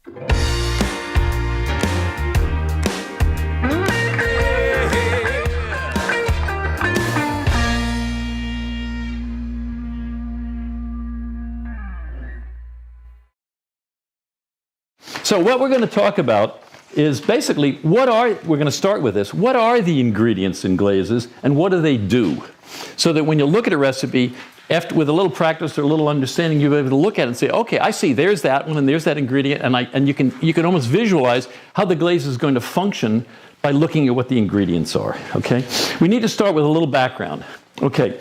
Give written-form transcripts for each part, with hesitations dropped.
So what we're going to talk about is basically we're going to start with this, what are the ingredients in glazes and what do they do? So that when you look at a recipe, with a little practice or a little understanding, you'll be able to look at it and say, okay, I see there's that one and there's that ingredient, and you can almost visualize how the glaze is going to function by looking at what the ingredients are, okay? We need to start with a little background. Okay,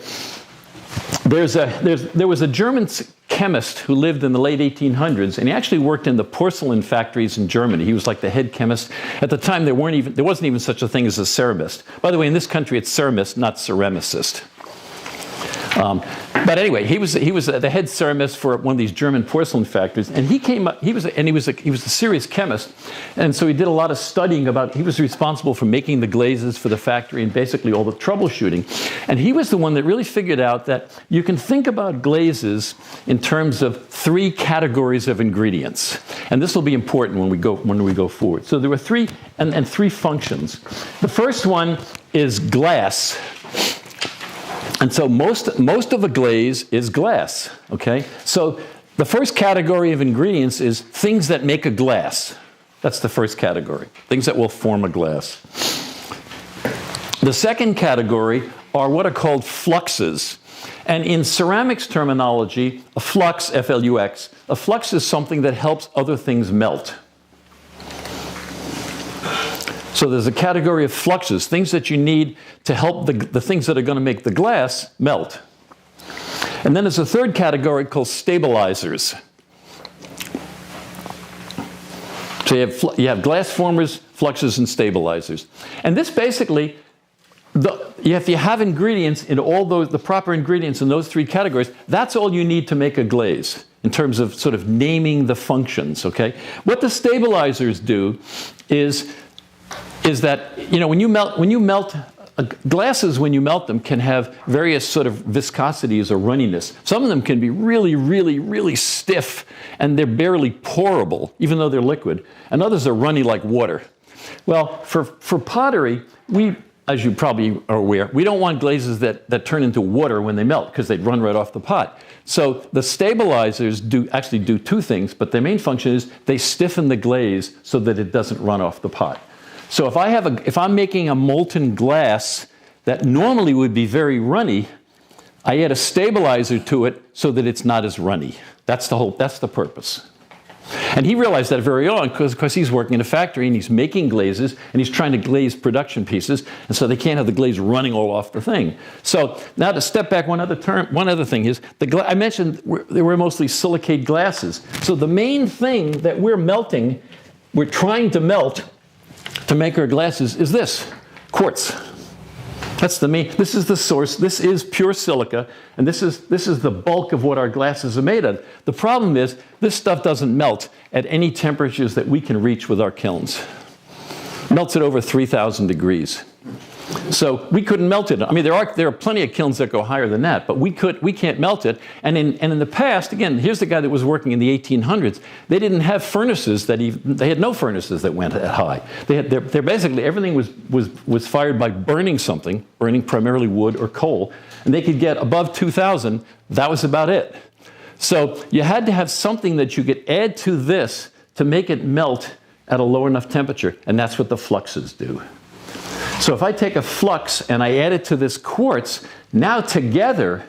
there was a German chemist who lived in the late 1800s, and he actually worked in the porcelain factories in Germany. He was like the head chemist. At the time, there wasn't even such a thing as a ceramist. By the way, in this country, it's ceramist, not ceramicist. But anyway, he was the head ceramist for one of these German porcelain factories, and he was a serious chemist, and so he did a lot of studying he was responsible for making the glazes for the factory and basically all the troubleshooting. And he was the one that really figured out that you can think about glazes in terms of 3 categories of ingredients, and this will be important when we go forward. So there were 3 functions. The first one is glass. And so most of a glaze is glass, okay? So the first category of ingredients is things that make a glass. That's the first category, things that will form a glass. The second category are what are called fluxes. And in ceramics terminology, a flux, F-L-U-X, a flux is something that helps other things melt. So there's a category of fluxes, things that you need to help the things that are going to make the glass melt. And then there's a third category called stabilizers. So you have glass formers, fluxes, and stabilizers. And this basically, if you have ingredients in all the proper ingredients in those 3 categories, that's all you need to make a glaze in terms of sort of naming the functions, okay? What the stabilizers do is that, you know, when you melt glasses, when you melt them, can have various sort of viscosities or runniness. Some of them can be really, really, really stiff, and they're barely pourable, even though they're liquid. And others are runny like water. Well, for pottery, as you probably are aware, we don't want glazes that turn into water when they melt, because they'd run right off the pot. So the stabilizers actually do 2 things, but their main function is they stiffen the glaze so that it doesn't run off the pot. So if I'm making a molten glass that normally would be very runny, I add a stabilizer to it so that it's not as runny. That's the purpose. And he realized that very early on because he's working in a factory and he's making glazes and he's trying to glaze production pieces, and so they can't have the glaze running all off the thing. So now to step back, one other thing is, I mentioned they were mostly silicate glasses. So the main thing that we're trying to melt to make our glasses is this, quartz. This is the source. This is pure silica, and this is the bulk of what our glasses are made of. The problem is this stuff doesn't melt at any temperatures that we can reach with our kilns. It melts at over 3,000 degrees. So we couldn't melt it. I mean, there are plenty of kilns that go higher than that, but we can't melt it. And in the past, again, here's the guy that was working in the 1800s. They didn't have furnaces they had no furnaces that went that high. They're basically everything was fired by burning primarily wood or coal, and they could get above 2,000. That was about it. So you had to have something that you could add to this to make it melt at a low enough temperature, and that's what the fluxes do. So if I take a flux and I add it to this quartz, now together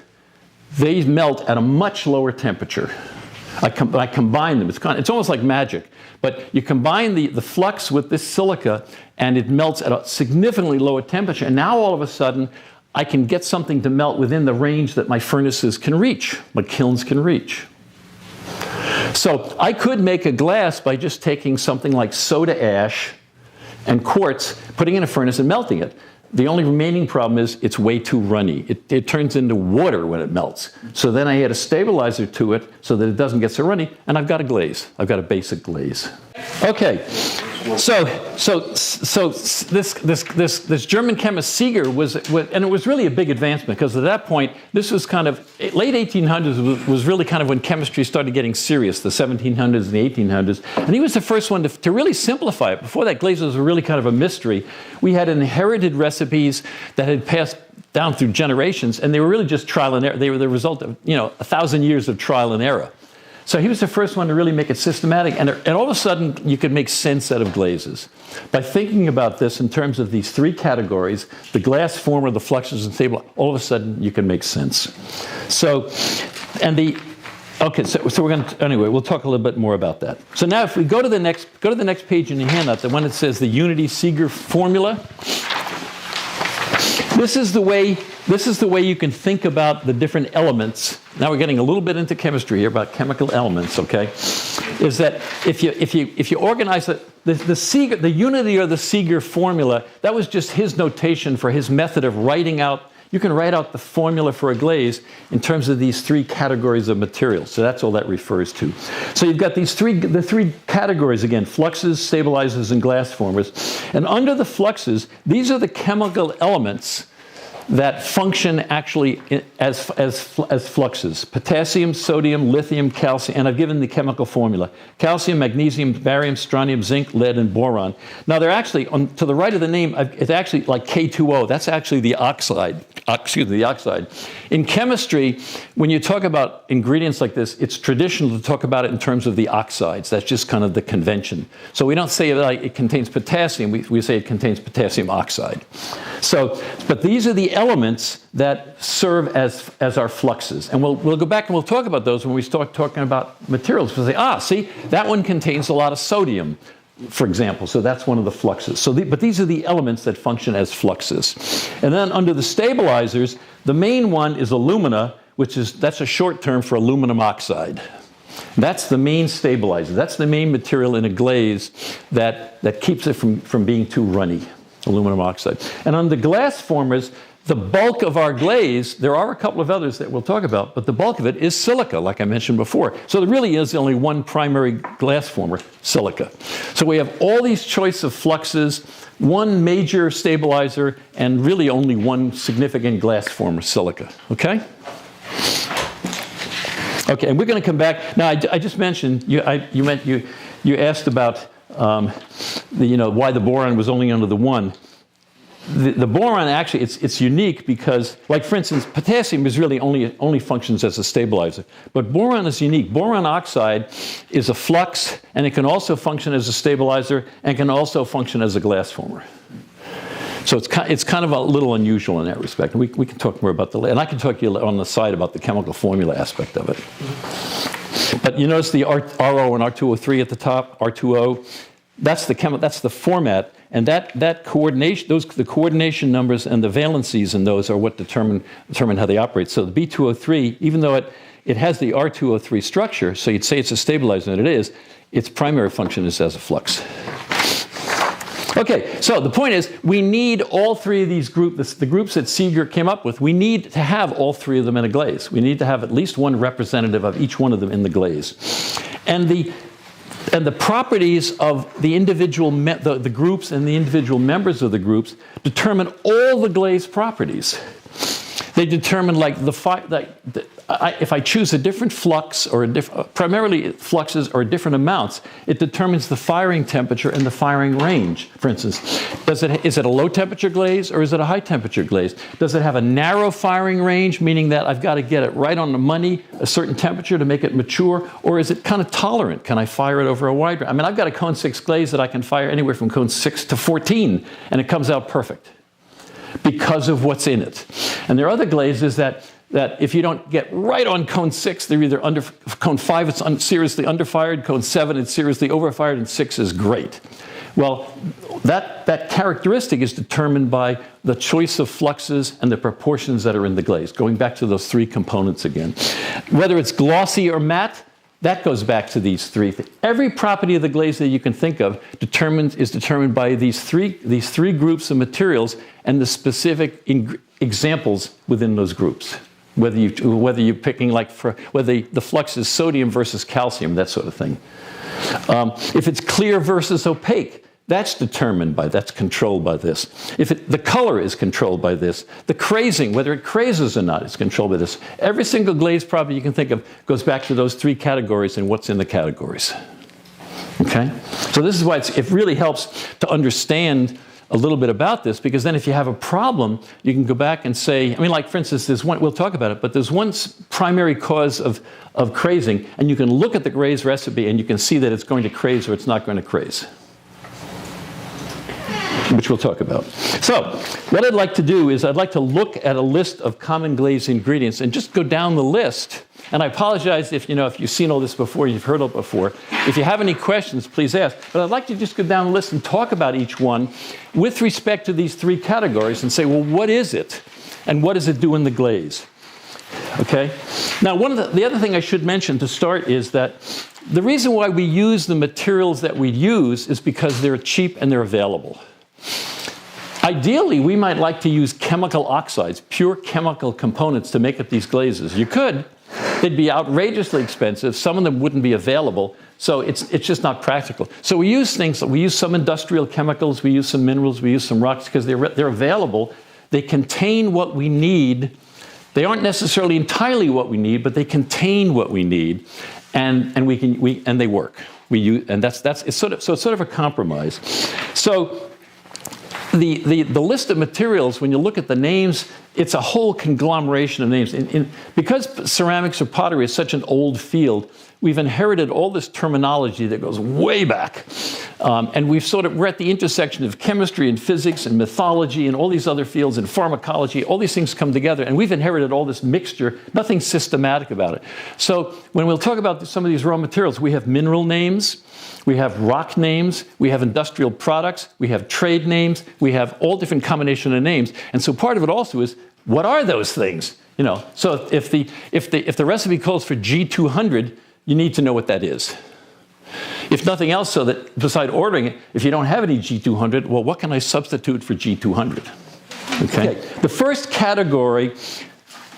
they melt at a much lower temperature. I combine them. It's almost like magic. But you combine the flux with this silica and it melts at a significantly lower temperature. And now all of a sudden I can get something to melt within the range that my furnaces can reach, my kilns can reach. So I could make a glass by just taking something like soda ash and quartz, putting it in a furnace and melting it. The only remaining problem is it's way too runny. It turns into water when it melts. So then I add a stabilizer to it so that it doesn't get so runny, and I've got a glaze. I've got a basic glaze. Okay. So this German chemist Seeger was, and it was really a big advancement because at that point, this was kind of, late 1800s was really kind of when chemistry started getting serious, the 1700s and the 1800s. And he was the first one to really simplify it. Before that, glazes were really kind of a mystery. We had inherited recipes that had passed down through generations, and they were really just trial and error. They were the result of, 1,000 years of trial and error. So he was the first one to really make it systematic, and all of a sudden you could make sense out of glazes. By thinking about this in terms of these three categories, the glass former, the fluxes, and stable, all of a sudden you can make sense. So we're going to, anyway, we'll talk a little bit more about that. So now if we go to the next page in your handout, the one that says the unity Seeger formula. This is the way you can think about the different elements. Now we're getting a little bit into chemistry here about chemical elements, okay? Is that if you organize the unity or the Seeger formula, that was just his notation for his method of writing out. You can write out the formula for a glaze in terms of these three categories of materials. So that's all that refers to. So you've got the three categories again: fluxes, stabilizers, and glass formers. And under the fluxes, these are the chemical elements that function actually as fluxes: potassium, sodium, lithium, calcium, and I've given the chemical formula: calcium, magnesium, barium, strontium, zinc, lead, and boron. Now they're actually, to the right of the name, it's actually like K2O. That's actually the oxide. The oxide. In chemistry, when you talk about ingredients like this, it's traditional to talk about it in terms of the oxides. That's just kind of the convention. So we don't say like it contains potassium. We say it contains potassium oxide. So, but these are the elements that serve as our fluxes. And we'll go back and we'll talk about those when we start talking about materials. We'll say, see, that one contains a lot of sodium, for example. So that's one of the fluxes. But these are the elements that function as fluxes. And then under the stabilizers, the main one is alumina, that's a short term for aluminum oxide. That's the main stabilizer. That's the main material in a glaze that keeps it from being too runny. Aluminum oxide. And on the glass formers, the bulk of our glaze, there are a couple of others that we'll talk about, but the bulk of it is silica, like I mentioned before. So there really is only one primary glass former, silica. So we have all these choice of fluxes, one major stabilizer, and really only one significant glass former, silica. Okay? Okay, and we're going to come back. Now, I just mentioned, you asked about why the boron was only under the one. The boron actually, it's unique because, like for instance, potassium is really only functions as a stabilizer. But boron is unique. Boron oxide is a flux, and it can also function as a stabilizer, and can also function as a glass former. So it's kind of a little unusual in that respect. We can talk more about and I can talk to you on the side about the chemical formula aspect of it. But you notice the RO and R2O3 at the top, R2O. That's the format, and that coordination, the coordination numbers and the valencies in those are what determine how they operate. So the B2O3, even though it has the R2O3 structure, so you'd say it's a stabilizer, and it is, its primary function is as a flux. Okay, so the point is, we need all three of these groups, the groups that Seeger came up with, we need to have all three of them in a glaze. We need to have at least one representative of each one of them in the glaze. And the properties of the individual, the groups and the individual members of the groups determine all the glaze properties. They determine if I choose a different flux or primarily fluxes or different amounts, it determines the firing temperature and the firing range. For instance, is it a low temperature glaze or is it a high temperature glaze? Does it have a narrow firing range, meaning that I've got to get it right on the money, a certain temperature to make it mature, or is it kind of tolerant? Can I fire it over a wide range? I mean, I've got a cone 6 glaze that I can fire anywhere from cone 6 to 14, and it comes out perfect because of what's in it. And there are other glazes that if you don't get right on cone 6, they're either under cone 5, it's seriously underfired, cone 7, it's seriously overfired, and 6 is great. Well, that characteristic is determined by the choice of fluxes and the proportions that are in the glaze, going back to those three components again. Whether it's glossy or matte, that goes back to these three things. Every property of the glaze that you can think of is determined by these three groups of materials and the specific examples within those groups. Whether you're picking whether the flux is sodium versus calcium, that sort of thing. If it's clear versus opaque, that's determined by, that's controlled by this. The color is controlled by this. The crazing, whether it crazes or not, is controlled by this. Every single glaze property you can think of goes back to those three categories and what's in the categories. Okay? So this is why it really helps to understand a little bit about this, because then if you have a problem, you can go back and say, I mean, like, for instance, there's one, we'll talk about it, but there's one primary cause of crazing, and you can look at the glaze recipe and you can see that it's going to craze or it's not going to craze, which we'll talk about. So what I'd like to do is I'd like to look at a list of common glaze ingredients and just go down the list. And I apologize if you've seen all this before, you've heard it before. If you have any questions, please ask. But I'd like to just go down the list and talk about each one with respect to these three categories and say, well, what is it? And what does it do in the glaze? Okay? Now, the other thing I should mention to start is that the reason why we use the materials that we use is because they're cheap and they're available. Ideally, we might like to use chemical oxides, pure chemical components to make up these glazes. You could. They'd be outrageously expensive. Some of them wouldn't be available. So it's just not practical. So we use things, we use some industrial chemicals, we use some minerals, we use some rocks because they're available. They contain what we need. They aren't necessarily entirely what we need, but they contain what we need, and they work. It's sort of a compromise. So the list of materials, when you look at the names, it's a whole conglomeration of names. Because ceramics or pottery is such an old field, we've inherited all this terminology that goes way back. And we're at the intersection of chemistry and physics and mythology and all these other fields and pharmacology. All these things come together, and we've inherited all this mixture, nothing systematic about it. So when we'll talk about some of these raw materials, we have mineral names, we have rock names, we have industrial products, we have trade names, we have all different combination of names. And so part of it also is, what are those things? So if the recipe calls for G200, you need to know what that is. If nothing else, so that beside ordering it, if you don't have any G200, well, what can I substitute for G200? Okay. The first category,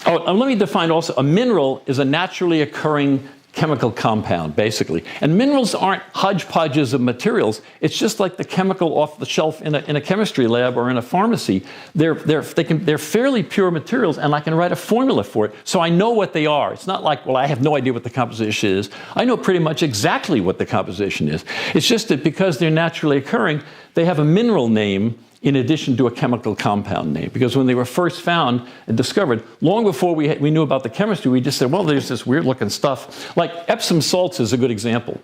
let me define also, a mineral is a naturally occurring chemical compound, basically. And minerals aren't hodgepodges of materials. It's just like the chemical off the shelf in a chemistry lab or in a pharmacy. They're fairly pure materials, and I can write a formula for it, so I know what they are. It's not like, well, I have no idea what the composition is. I know pretty much exactly what the composition is. It's just that because they're naturally occurring, they have a mineral name in addition to a chemical compound name. Because when they were first found and discovered, long before we knew about the chemistry, we just said, well, there's this weird looking stuff. Like Epsom salts is a good example.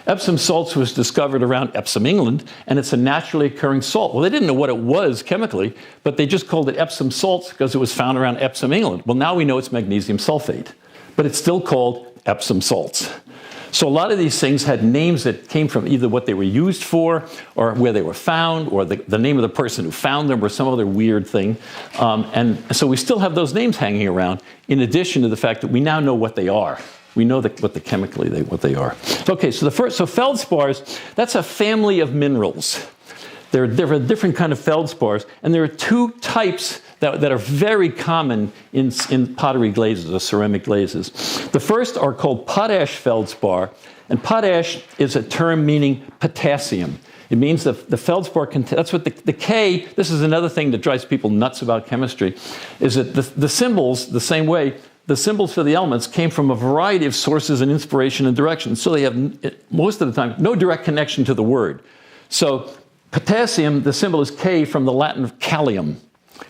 Epsom salts was discovered around Epsom, England, and it's a naturally occurring salt. Well, they didn't know what it was chemically, but they just called it Epsom salts because it was found around Epsom, England. Well, now we know it's magnesium sulfate, but it's still called Epsom salts. So a lot of these things had names that came from either what they were used for or where they were found or the name of the person who found them or some other weird thing. And so we still have those names hanging around in addition to the fact that we now know what they are. We know what they are. Okay, so feldspars, that's a family of minerals. There are different kind of feldspars, and there are two types that are very common in pottery glazes or ceramic glazes. The first are called potash feldspar, and potash is a term meaning potassium. It means the feldspar that's what the K, this is another thing that drives people nuts about chemistry, is that the symbols, the same way, the symbols for the elements came from a variety of sources and inspiration and direction. So they have, most of the time, no direct connection to the word. So potassium, the symbol is K from the Latin kalium,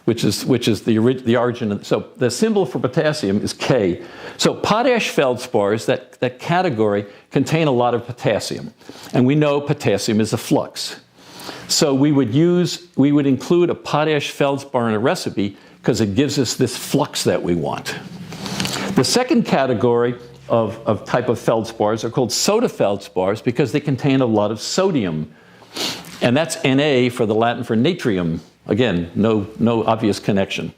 which is the origin. So the symbol for potassium is K. So potash feldspars, that category, contain a lot of potassium. And we know potassium is a flux. So we would include a potash feldspar in a recipe because it gives us this flux that we want. The second category of type of feldspars are called soda feldspars because they contain a lot of sodium. And that's Na for the Latin for natrium. Again, no obvious connection.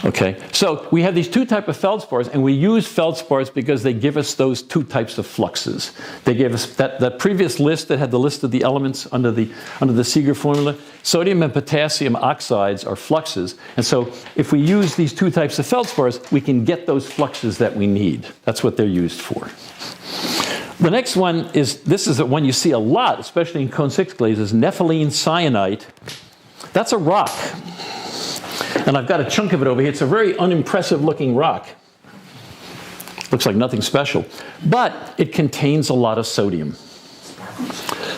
Okay, so we have these two types of feldspars, and we use feldspars because they give us those two types of fluxes. They gave us that previous list that had the list of the elements under the Seeger formula. Sodium and potassium oxides are fluxes, and so if we use these two types of feldspars, we can get those fluxes that we need. That's what they're used for. The next one is, this is the one you see a lot, especially in cone 6 glazes, nepheline syenite. That's a rock. And I've got a chunk of it over here. It's a very unimpressive looking rock. Looks like nothing special. But it contains a lot of sodium.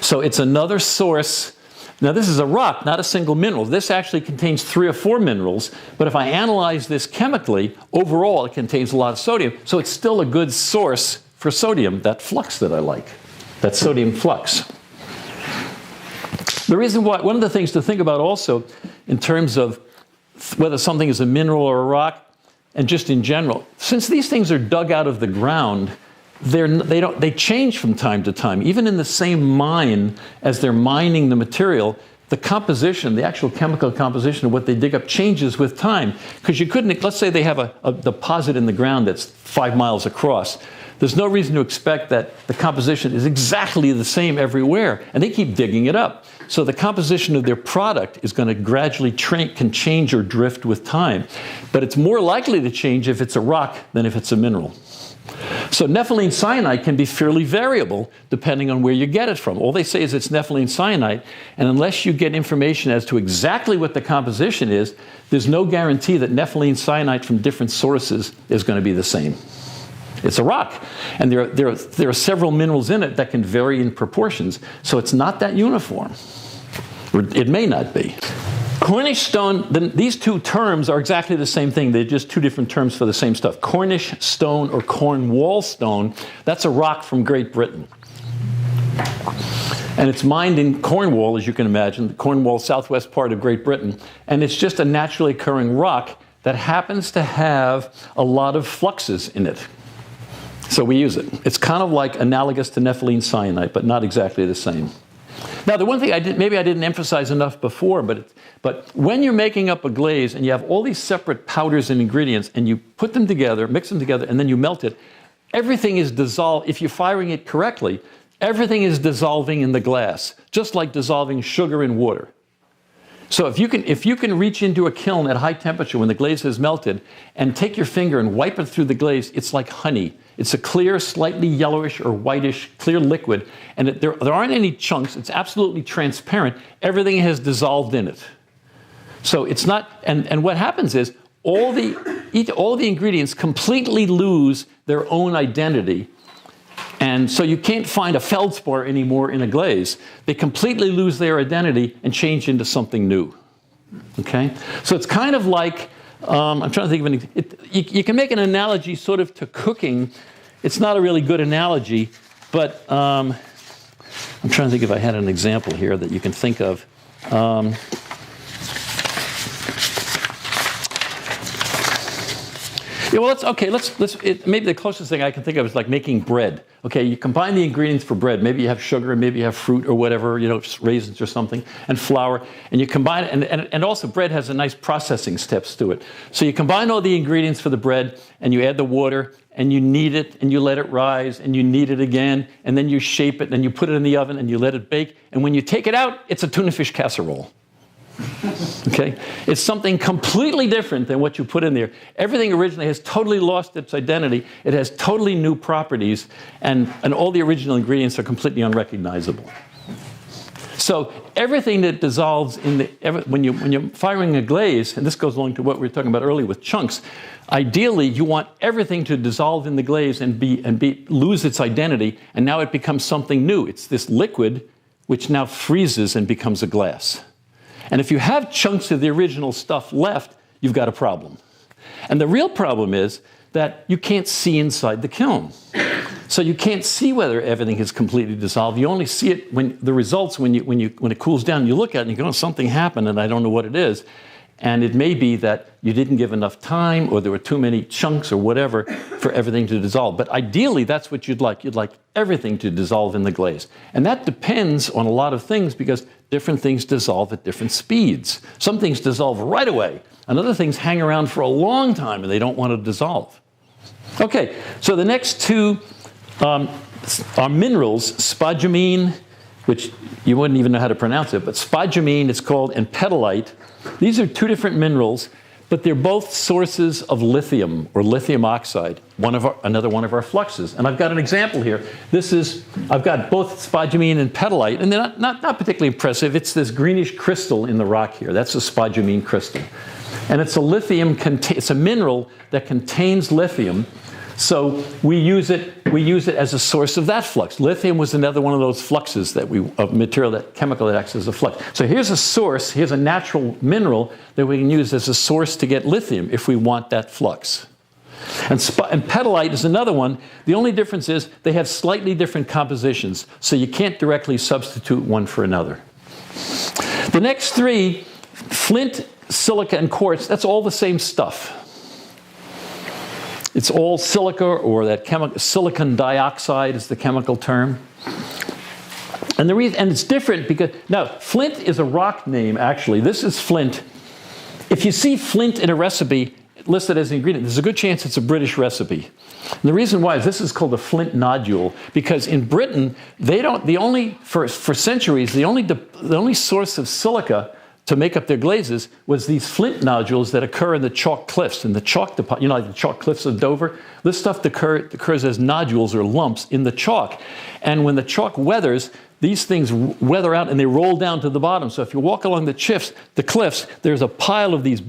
So it's another source. Now this is a rock, not a single mineral. This actually contains 3 or 4 minerals. But if I analyze this chemically, overall it contains a lot of sodium. So it's still a good source for sodium, that flux that I like, that sodium flux. The reason why, one of the things to think about also in terms of whether something is a mineral or a rock, and just in general, since these things are dug out of the ground, they change from time to time. Even in the same mine, as they're mining the material, the composition, the actual chemical composition of what they dig up changes with time. Because you couldn't, let's say they have a deposit in the ground that's 5 miles across. There's no reason to expect that the composition is exactly the same everywhere, and they keep digging it up. So the composition of their product is going to gradually can change or drift with time. But it's more likely to change if it's a rock than if it's a mineral. So nepheline syenite can be fairly variable depending on where you get it from. All they say is it's nepheline syenite, and unless you get information as to exactly what the composition is, there's no guarantee that nepheline syenite from different sources is going to be the same. It's a rock, and there are several minerals in it that can vary in proportions, so it's not that uniform. It may not be. Cornish stone, these two terms are exactly the same thing. They're just two different terms for the same stuff. Cornish stone or Cornwall stone, that's a rock from Great Britain. And it's mined in Cornwall, as you can imagine, the Cornwall, southwest part of Great Britain. And it's just a naturally occurring rock that happens to have a lot of fluxes in it. So we use it. It's kind of like analogous to nepheline syenite, but not exactly the same. Now, the one thing maybe I didn't emphasize enough before, but when you're making up a glaze and you have all these separate powders and ingredients and you put them together, mix them together, and then you melt it, everything is dissolved. If you're firing it correctly, everything is dissolving in the glass, just like dissolving sugar in water. So if you can reach into a kiln at high temperature when the glaze has melted and take your finger and wipe it through the glaze, it's like honey. It's a clear, slightly yellowish or whitish, clear liquid, and there aren't any chunks. It's absolutely transparent. Everything has dissolved in it. So it's not, and what happens is all the ingredients completely lose their own identity. And so you can't find a feldspar anymore in a glaze. They completely lose their identity and change into something new. Okay? So it's kind of like, I'm trying to think of anything. You can make an analogy sort of to cooking. It's not a really good analogy, but I'm trying to think if I had an example here that you can think of. Yeah, well, maybe the closest thing I can think of is like making bread. Okay, you combine the ingredients for bread. Maybe you have sugar, maybe you have fruit or whatever, raisins or something, and flour, and you combine it, and also bread has a nice processing steps to it. So you combine all the ingredients for the bread, and you add the water, and you knead it, and you let it rise, and you knead it again, and then you shape it, and you put it in the oven, and you let it bake, and when you take it out, it's a tuna fish casserole. Okay? It's something completely different than what you put in there. Everything originally has totally lost its identity. It has totally new properties, and all the original ingredients are completely unrecognizable. So everything that dissolves when you're firing a glaze, and this goes along to what we were talking about earlier with chunks, ideally you want everything to dissolve in the glaze and lose its identity, and now it becomes something new. It's this liquid which now freezes and becomes a glass. And if you have chunks of the original stuff left, you've got a problem. And the real problem is that you can't see inside the kiln. So you can't see whether everything is completely dissolved. You only see it when it cools down. You look at it and you go, oh, something happened and I don't know what it is. And it may be that you didn't give enough time or there were too many chunks or whatever for everything to dissolve. But ideally, that's what you'd like. You'd like everything to dissolve in the glaze. And that depends on a lot of things because different things dissolve at different speeds. Some things dissolve right away, and other things hang around for a long time and they don't want to dissolve. Okay, so the next two are minerals, spodumene, which you wouldn't even know how to pronounce it, but spodumene it's called, and petalite. These are two different minerals. but they're both sources of lithium or lithium oxide, another one of our fluxes. And I've got an example here. I've got both spodumene and petalite, and they're not particularly impressive. It's this greenish crystal in the rock here. That's a spodumene crystal. And it's it's a mineral that contains lithium. So we use it as a source of that flux. Lithium was another one of those fluxes chemical that acts as a flux. So here's a source, here's a natural mineral that we can use as a source to get lithium if we want that flux. And petalite is another one. The only difference is they have slightly different compositions, so you can't directly substitute one for another. The next three, flint, silica, and quartz, that's all the same stuff. It's all silica, or that silicon dioxide is the chemical term. And it's different because, now, flint is a rock name, actually. This is flint. If you see flint in a recipe listed as an ingredient, there's a good chance it's a British recipe. And the reason why is this is called a flint nodule, because in Britain, for centuries, the only source of silica to make up their glazes was these flint nodules that occur in the chalk cliffs, in the chalk deposit, like the chalk cliffs of Dover. This stuff occurs as nodules or lumps in the chalk. And when the chalk weathers, these things weather out and they roll down to the bottom. So if you walk along the cliffs, there's a pile of these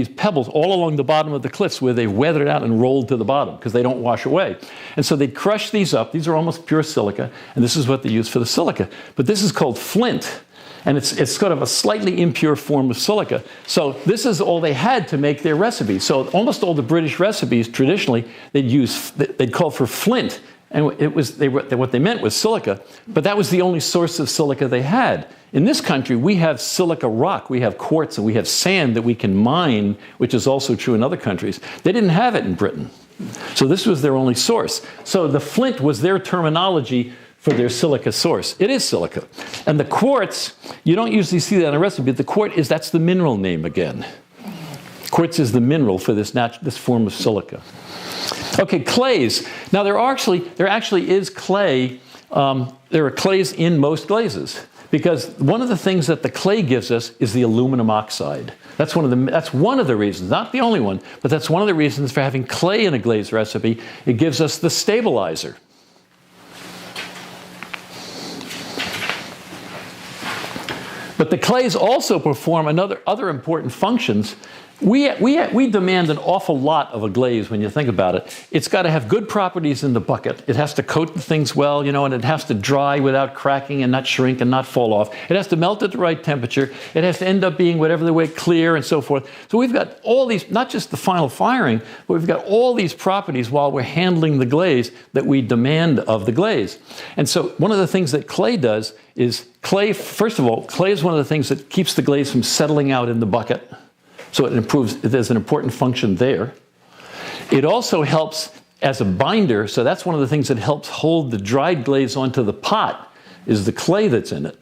pebbles all along the bottom of the cliffs where they've weathered out and rolled to the bottom because they don't wash away. And so they'd crush these up. These are almost pure silica, and this is what they use for the silica. But this is called flint. And it's sort of a slightly impure form of silica. So this is all they had to make their recipes. So almost all the British recipes, traditionally, they'd call for flint. And what they meant was silica. But that was the only source of silica they had. In this country, we have silica rock. We have quartz and we have sand that we can mine, which is also true in other countries. They didn't have it in Britain. So this was their only source. So the flint was their terminology for their silica source. It is silica. And the quartz, you don't usually see that in a recipe, but that's the mineral name again. Quartz is the mineral for this form of silica. Okay, clays. Now there actually is clay. There are clays in most glazes, because one of the things that the clay gives us is the aluminum oxide. That's one of the reasons, not the only one, but that's one of the reasons for having clay in a glaze recipe. It gives us the stabilizer. But the clays also perform other important functions. We demand an awful lot of a glaze when you think about it. It's got to have good properties in the bucket. It has to coat the things well, and it has to dry without cracking and not shrink and not fall off. It has to melt at the right temperature. It has to end up being whatever the way clear and so forth. So we've got all these, not just the final firing, but we've got all these properties while we're handling the glaze that we demand of the glaze. And so one of the things that clay does is first of all, clay is one of the things that keeps the glaze from settling out in the bucket. So there's an important function there. It also helps as a binder, so that's one of the things that helps hold the dried glaze onto the pot, is the clay that's in it.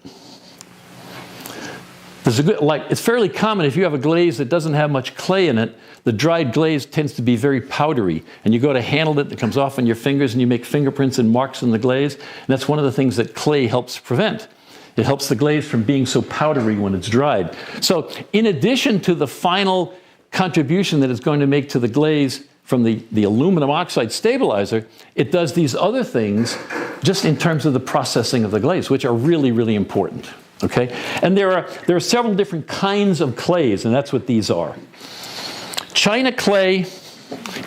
It's fairly common if you have a glaze that doesn't have much clay in it, the dried glaze tends to be very powdery, and you go to handle it comes off on your fingers and you make fingerprints and marks in the glaze, and that's one of the things that clay helps prevent. It helps the glaze from being so powdery when it's dried. So in addition to the final contribution that it's going to make to the glaze from the aluminum oxide stabilizer, it does these other things just in terms of the processing of the glaze, which are really, really important. Okay? And there are several different kinds of clays, and that's what these are. China clay,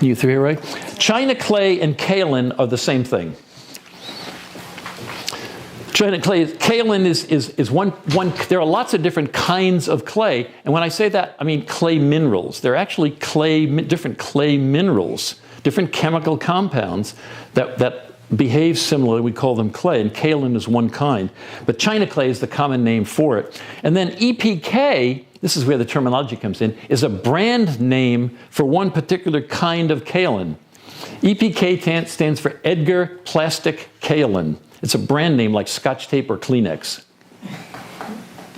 you through here, right? China clay and kaolin are the same thing. China clay, kaolin is one. There are lots of different kinds of clay, and when I say that, I mean clay minerals. They're actually different clay minerals, different chemical compounds that behave similarly. We call them clay, and kaolin is one kind. But China clay is the common name for it. And then EPK, this is where the terminology comes in, is a brand name for one particular kind of kaolin. EPK stands for Edgar Plastic Kaolin. It's a brand name like Scotch tape or Kleenex.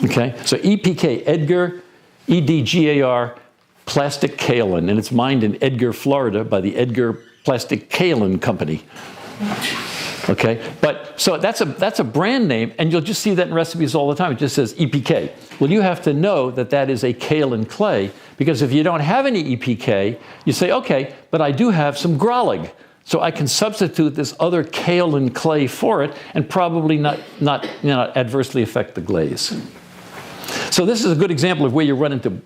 Okay, so EPK, Edgar, EDGAR, Plastic Kaolin, and it's mined in Edgar, Florida by the Edgar Plastic Kaolin Company. Okay, but so that's a brand name, and you'll just see that in recipes all the time. It just says EPK. Well, you have to know that that is a kaolin clay, because if you don't have any EPK, you say, okay, but I do have some grolic, so I can substitute this other kaolin clay for it, and probably not adversely affect the glaze. So this is a good example of where you run into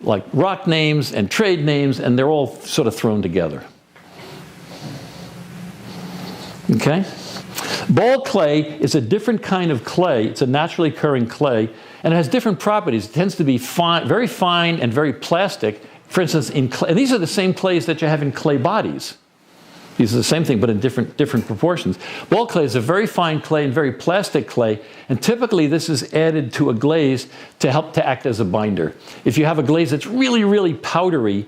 like rock names and trade names, and they're all sort of thrown together. Okay? Ball clay is a different kind of clay. It's a naturally occurring clay, and it has different properties. It tends to be fine, very fine and very plastic. For instance, in clay, and these are the same clays that you have in clay bodies. These are the same thing, but in different proportions. Ball clay is a very fine clay and very plastic clay, and typically this is added to a glaze to help to act as a binder. If you have a glaze that's really, really powdery,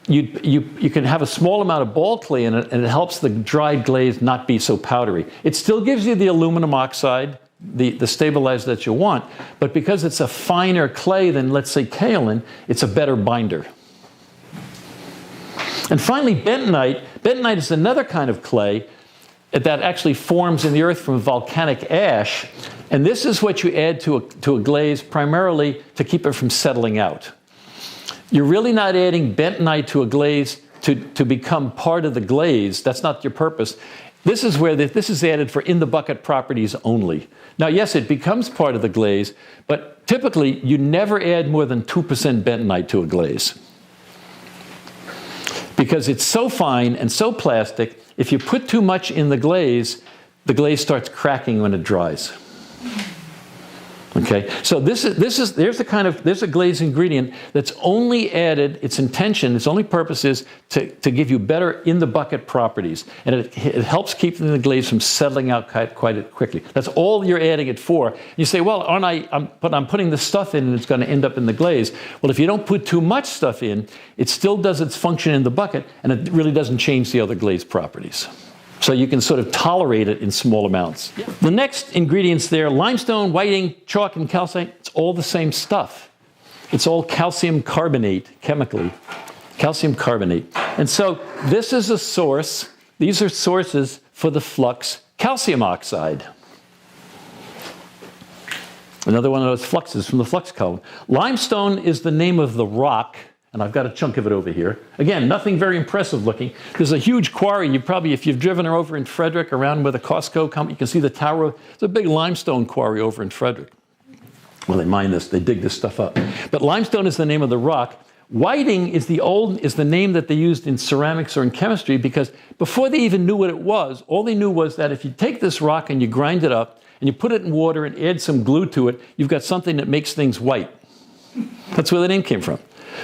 you can have a small amount of ball clay in it, and it helps the dried glaze not be so powdery. It still gives you the aluminum oxide, the stabilizer that you want, but because it's a finer clay than, let's say, kaolin, it's a better binder. And finally, bentonite. Bentonite is another kind of clay that actually forms in the earth from volcanic ash, and this is what you add to a glaze primarily to keep it from settling out. You're really not adding bentonite to a glaze to become part of the glaze. That's not your purpose. This is where this is added for in-the-bucket properties only. Now, yes, it becomes part of the glaze, but typically you never add more than 2% bentonite to a glaze. Because it's so fine and so plastic, if you put too much in the glaze starts cracking when it dries. Okay, so there's a glaze ingredient that's only added, its only purpose is to give you better in-the-bucket properties. And it helps keep the glaze from settling out quite quickly. That's all you're adding it for. You say, well, I'm putting the stuff in and it's going to end up in the glaze. Well, if you don't put too much stuff in, it still does its function in the bucket, and it really doesn't change the other glaze properties. So you can sort of tolerate it in small amounts. Yeah. The next ingredients there, limestone, whiting, chalk, and calcite, it's all the same stuff. It's all calcium carbonate, chemically. Calcium carbonate. And so this is a source. These are sources for the flux calcium oxide. Another one of those fluxes from the flux column. Limestone is the name of the rock. And I've got a chunk of it over here. Again, nothing very impressive looking. There's a huge quarry. If you've driven over in Frederick, around where the Costco comes, you can see the tower. It's a big limestone quarry over in Frederick. Well, they mine this, they dig this stuff up. But limestone is the name of the rock. Whiting is the name that they used in ceramics or in chemistry, because before they even knew what it was, all they knew was that if you take this rock and you grind it up and you put it in water and add some glue to it, you've got something that makes things white. That's where the name came from.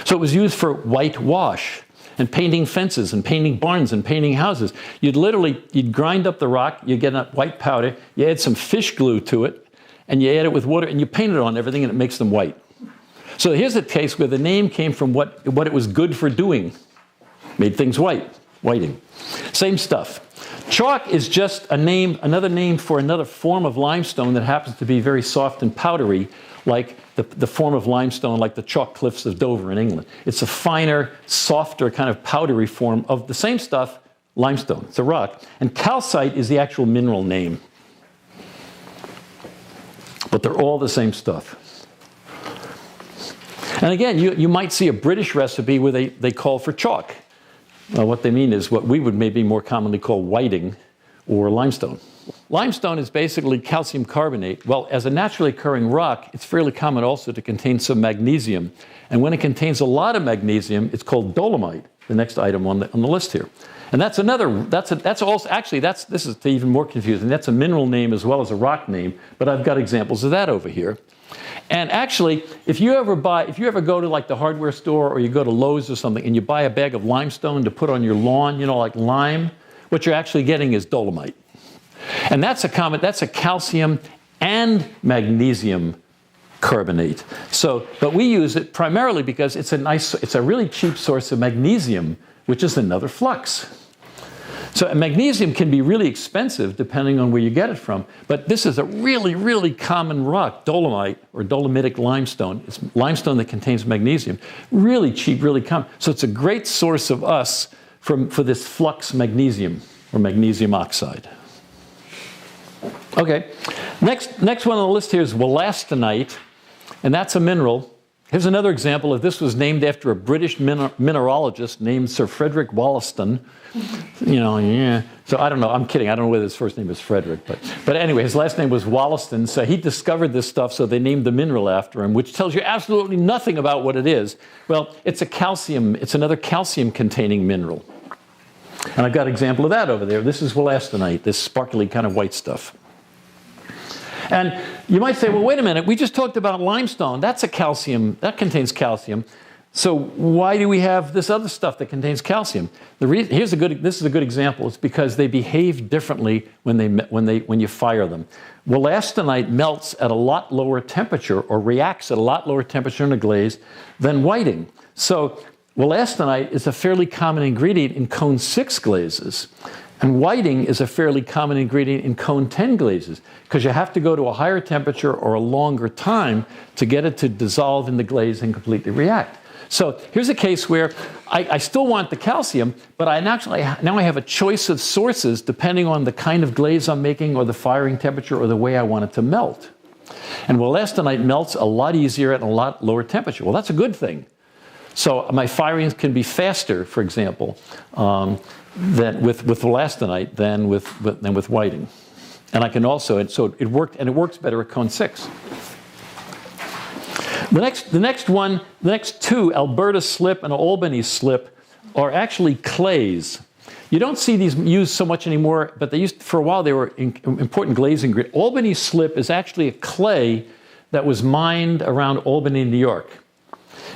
So it was used for whitewash and painting fences and painting barns and painting houses. You'd grind up the rock, you get a white powder, you add some fish glue to it, and you add it with water, and you paint it on everything, and it makes them white. So here's a case where the name came from what it was good for doing. Made things white, whiting. Same stuff. Chalk is just another name for another form of limestone that happens to be very soft and powdery, like the form of limestone, like the chalk cliffs of Dover in England. It's a finer, softer, kind of powdery form of the same stuff, limestone. It's a rock. And calcite is the actual mineral name. But they're all the same stuff. And again, you might see a British recipe where they call for chalk. What they mean is what we would maybe more commonly call whiting or limestone. Limestone is basically calcium carbonate. Well, as a naturally occurring rock, it's fairly common also to contain some magnesium. And when it contains a lot of magnesium, it's called dolomite, the next item on the list here. And this is even more confusing. That's a mineral name as well as a rock name, but I've got examples of that over here. And actually, if you ever go to like the hardware store or you go to Lowe's or something and you buy a bag of limestone to put on your lawn, like lime, what you're actually getting is dolomite. And that's a calcium and magnesium carbonate. But we use it primarily because it's a really cheap source of magnesium, which is another flux. So magnesium can be really expensive depending on where you get it from, but this is a really, really common rock, dolomite or dolomitic limestone. It's limestone that contains magnesium. Really cheap, really common. So it's a great source of for this flux magnesium or magnesium oxide. Okay, next one on the list here is wollastonite, and that's a mineral. Here's another example of this was named after a British mineralogist named Sir Frederick Wollaston. You know, yeah. So I don't know. I'm kidding. I don't know whether his first name is Frederick, but anyway, his last name was Wollaston. So he discovered this stuff, so they named the mineral after him, which tells you absolutely nothing about what it is. Well, it's a calcium. It's another calcium-containing mineral. And I've got an example of that over there. This is wollastonite, this sparkly kind of white stuff. And you might say, well, wait a minute. We just talked about limestone. That's a calcium. That contains calcium. So why do we have this other stuff that contains calcium? This is a good example. It's because they behave differently when you fire them. Wollastonite melts at a lot lower temperature or reacts at a lot lower temperature in a glaze than whiting. So wollastonite is a fairly common ingredient in cone 6 glazes. And whiting is a fairly common ingredient in cone 10 glazes because you have to go to a higher temperature or a longer time to get it to dissolve in the glaze and completely react. So here's a case where I still want the calcium, but now I have a choice of sources depending on the kind of glaze I'm making or the firing temperature or the way I want it to melt. And wollastonite melts a lot easier at a lot lower temperature. Well, that's a good thing. So my firings can be faster, for example, than with wollastonite than with whiting. And I can also, so it works better at cone 6. The next two, Alberta slip and Albany slip, are actually clays. You don't see these used so much anymore, but for a while they were important glaze ingredient. Albany slip is actually a clay that was mined around Albany, New York.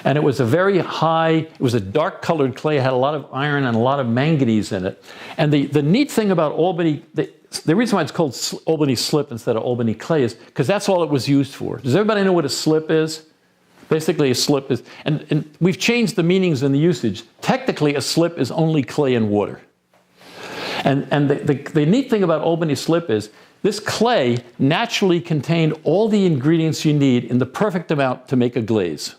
And it was it was a dark colored clay. It had a lot of iron and a lot of manganese in it. And the neat thing about Albany, the reason why it's called Albany slip instead of Albany clay is because that's all it was used for. Does everybody know what a slip is? Basically, a slip is, and we've changed the meanings and the usage. Technically, a slip is only clay and water. And the neat thing about Albany slip is this clay naturally contained all the ingredients you need in the perfect amount to make a glaze.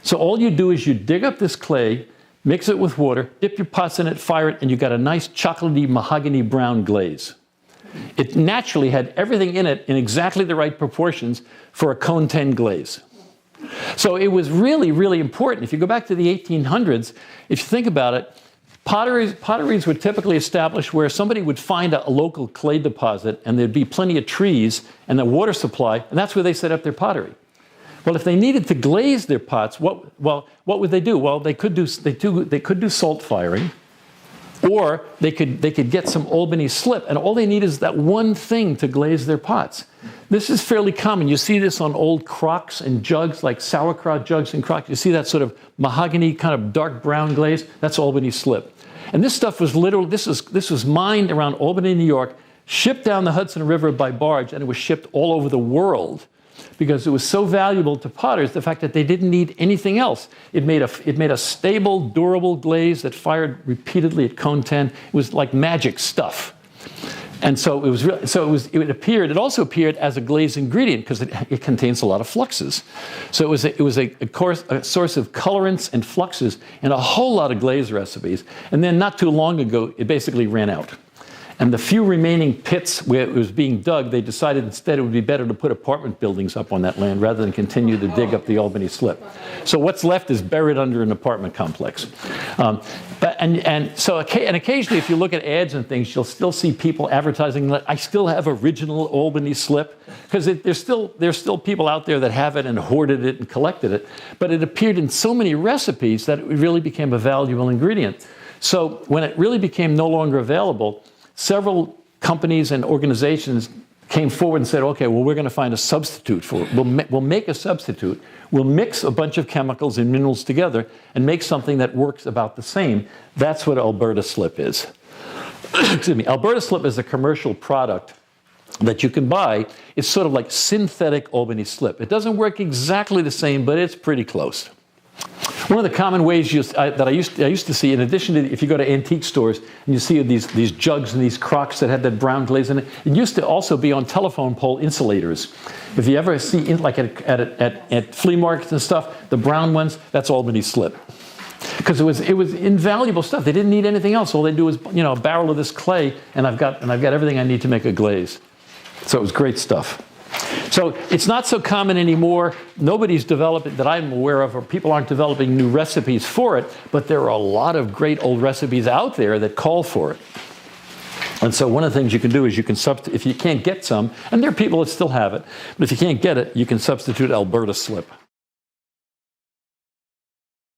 So all you do is you dig up this clay, mix it with water, dip your pots in it, fire it, and you got a nice chocolatey mahogany brown glaze. It naturally had everything in it in exactly the right proportions for a cone 10 glaze. So it was really, really important. If you go back to the 1800s, if you think about it, potteries were typically established where somebody would find a local clay deposit and there'd be plenty of trees and a water supply, and that's where they set up their pottery. Well, if they needed to glaze their pots, what would they do? Well, they could do salt firing, or they could get some Albany slip, and all they need is that one thing to glaze their pots. This is fairly common. You see this on old crocks and jugs, like sauerkraut jugs and crocks. You see that sort of mahogany kind of dark brown glaze? That's Albany slip. And this stuff was literally, this was mined around Albany, New York, shipped down the Hudson River by barge, and it was shipped all over the world because it was so valuable to potters, the fact that they didn't need anything else. It made a stable, durable glaze that fired repeatedly at cone 10. It was like magic stuff. And so it also appeared as a glaze ingredient because it contains a lot of fluxes. So it was a source of colorants and fluxes in a whole lot of glaze recipes. And then not too long ago, it basically ran out. And the few remaining pits where it was being dug, they decided instead it would be better to put apartment buildings up on that land rather than continue to dig up the Albany slip. So what's left is buried under an apartment complex. And occasionally, if you look at ads and things, you'll still see people advertising that I still have original Albany slip, because there's still people out there that have it and hoarded it and collected it. But it appeared in so many recipes that it really became a valuable ingredient. So when it really became no longer available, several companies and organizations came forward and said, okay, well, we're going to find a substitute for it. We'll make a substitute. We'll mix a bunch of chemicals and minerals together and make something that works about the same. That's what Alberta slip is. Excuse me. Alberta slip is a commercial product that you can buy. It's sort of like synthetic Albany slip. It doesn't work exactly the same, but it's pretty close. One of the common ways that I used to see, in addition to if you go to antique stores and you see these jugs and these crocks that had that brown glaze in it, it used to also be on telephone pole insulators. If you ever see, like at flea markets and stuff, the brown ones, that's Albany slip. Because it was invaluable stuff. They didn't need anything else. All they do is, a barrel of this clay, and I've got everything I need to make a glaze. So it was great stuff. So it's not so common anymore. Nobody's developing, that I'm aware of, or people aren't developing new recipes for it, but there are a lot of great old recipes out there that call for it. And so one of the things you can do is you can substitute, if you can't get some, and there are people that still have it, but if you can't get it, you can substitute Alberta slip.